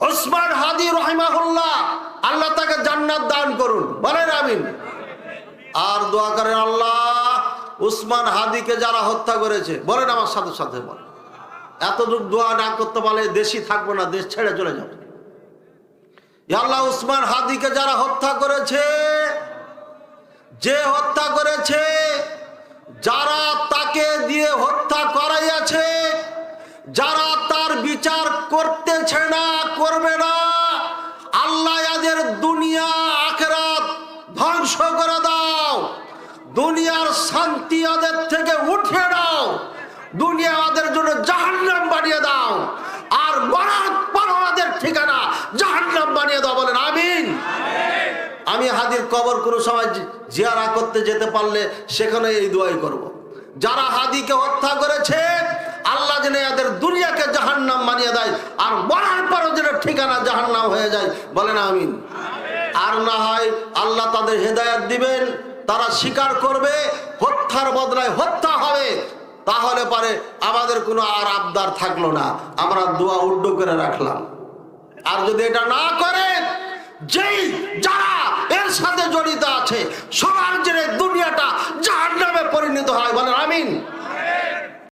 ওসমান হাদি রাহিমাহুল্লাহ, আল্লাহ তাকে জান্নাত দান করুন, বলেন আমিন। আর দোয়া করেন আল্লাহ উসমান হাদিকে যারা হত্যা করেছে, বলেন আমার সাথে সাথে বলেন, এতটুকু দোয়া না করতে পারলে দেশই থাকবো না, দেশ ছেড়ে চলে যাবো। আল্লাহ উসমান হাদিকে যারা হত্যা করেছে, যে হত্যা করেছে, যারা তাকে দিয়ে হত্যা করাইয়াছে, যারা তার বিচার করতেছে না, করবে না, আল্লাহ এদের দুনিয়া আখিরাত ধ্বংস করে দাও, দুনিয়ার শান্তি ওদের থেকে উঠিয়ে দাও, দুনিয়া ওদের জন্য জাহান্নাম বানিয়ে দাও, আর মরার পর ওদের ঠিকানা জাহান্নাম বানিয়ে দাও, বলেন আমিন। আমি হাদির কবর কোনো সময় জিয়ারা করতে যেতে পারলে সেখানে এই দোয়াই করব। যারা হাদিকে হত্যা করেছে আল্লাহ যেন এদের দুনিয়াকে জাহান্নাম বানিয়ে দেয়, আর মরার পরও যেন ঠিকানা জাহান্নাম হয়ে যায়, বলেন আমিন। আর না হয় আল্লাহ তাদের হেদায়েত দিবেন, তারা স্বীকার করবে, হত্যার বদলায় হত্যা হবে, তাহলে পরে আমাদের কোনো আর আবদার থাকলো না, আমরা দোয়া উড্ডু করে রাখলাম। আর যদি এটা না করে, যেই যারা এর সাথে জড়িত আছে সবার জন্য দুনিয়াটা জাহান্নামে পরিণত হয়, বলেন আমিন।